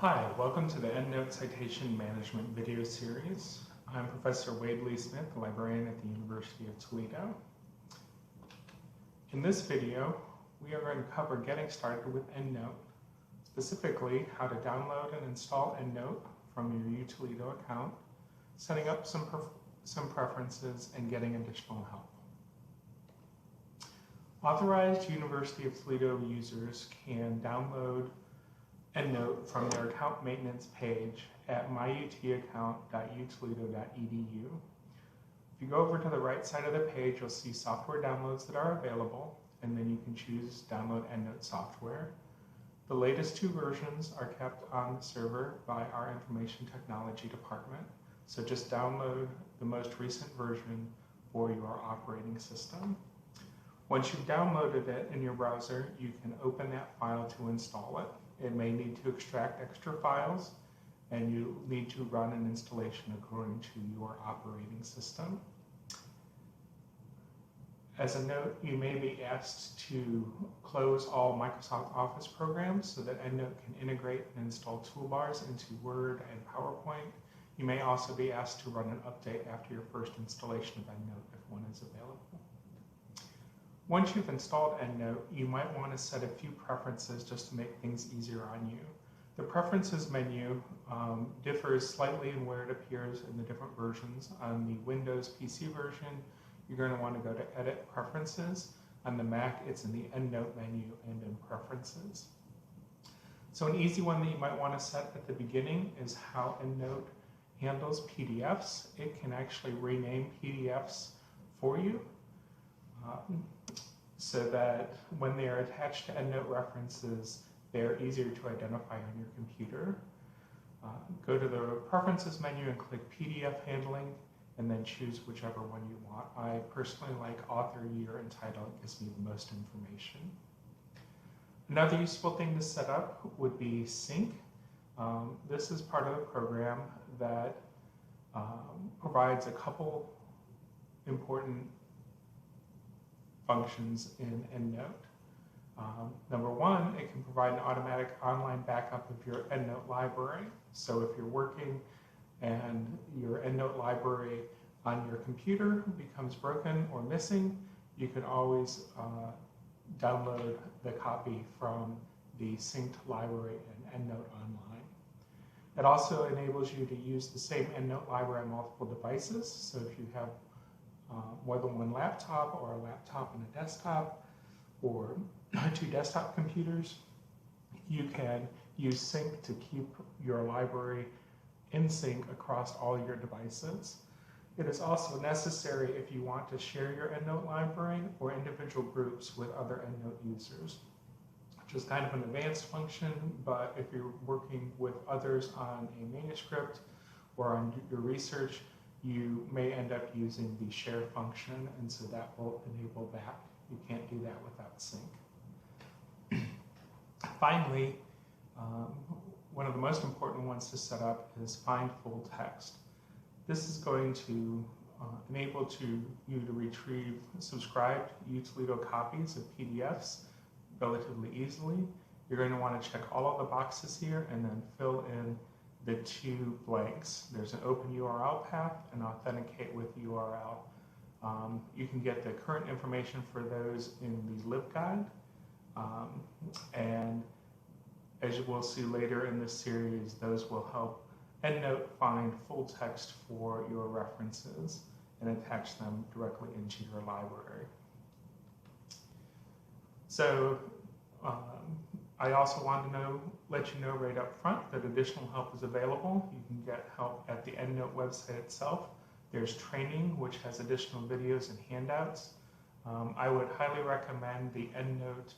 Hi, welcome to the EndNote Citation Management video series. I'm Professor Wade Lee Smith, a librarian at the University of Toledo. In this video, we are going to cover getting started with EndNote, specifically how to download and install EndNote from your UToledo account, setting up some preferences, and getting additional help. Authorized University of Toledo users can download EndNote from their account maintenance page at myutaccount.utoledo.edu. If you go over to the right side of the page, you'll see software downloads that are available, and then you can choose Download EndNote Software. The latest two versions are kept on the server by our Information Technology Department, so just download the most recent version for your operating system. Once you've downloaded it in your browser, you can open that file to install it. It may need to extract extra files, and you need to run an installation according to your operating system. As a note, you may be asked to close all Microsoft Office programs so that EndNote can integrate and install toolbars into Word and PowerPoint. You may also be asked to run an update after your first installation of EndNote if one is available. Once you've installed EndNote, you might want to set a few preferences just to make things easier on you. The Preferences menu differs slightly in where it appears in the different versions. On the Windows PC version, you're going to want to go to Edit Preferences. On the Mac, it's in the EndNote menu and in Preferences. So an easy one that you might want to set at the beginning is how EndNote handles PDFs. It can actually rename PDFs for you, so that when they are attached to EndNote references, they're easier to identify on your computer. Go to the Preferences menu and click PDF Handling, and then choose whichever one you want. I personally like author, year, and title. It gives me the most information. Another useful thing to set up would be Sync. This is part of the program that provides a couple important functions in EndNote. Number one, it can provide an automatic online backup of your EndNote library. So if you're working and your EndNote library on your computer becomes broken or missing, you can always download the copy from the synced library in EndNote Online. It also enables you to use the same EndNote library on multiple devices. So if you have more than one laptop, or a laptop and a desktop, or two desktop computers, you can use Sync to keep your library in sync across all your devices. It is also necessary if you want to share your EndNote library or individual groups with other EndNote users, which is kind of an advanced function, but if you're working with others on a manuscript or on your research, you may end up using the share function, and so that will enable that. You can't do that without Sync. Finally, one of the most important ones to set up is Find Full Text. This is going to enable you to retrieve subscribed UToledo copies of PDFs relatively easily. You're going to want to check all of the boxes here and then fill in the two blanks. There's an open URL path and authenticate with URL. You can get the current information for those in the LibGuide. And as you will see later in this series, those will help EndNote find full text for your references and attach them directly into your library. So I also want to let you know right up front that additional help is available. You can get help at the EndNote website itself. There's training, which has additional videos and handouts. I would highly recommend the EndNote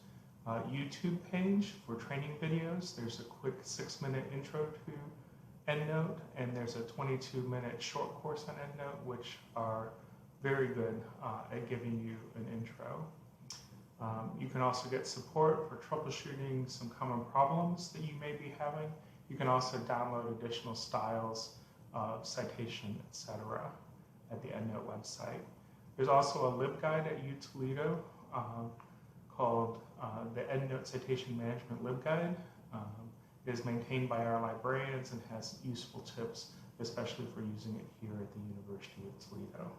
YouTube page for training videos. There's a quick 6-minute intro to EndNote, and there's a 22-minute short course on EndNote, which are very good at giving you an intro. You can also get support for troubleshooting some common problems that you may be having. You can also download additional styles of citation, etc. at the EndNote website. There's also a LibGuide at UToledo called the EndNote Citation Management LibGuide. is maintained by our librarians and has useful tips, especially for using it here at the University of Toledo.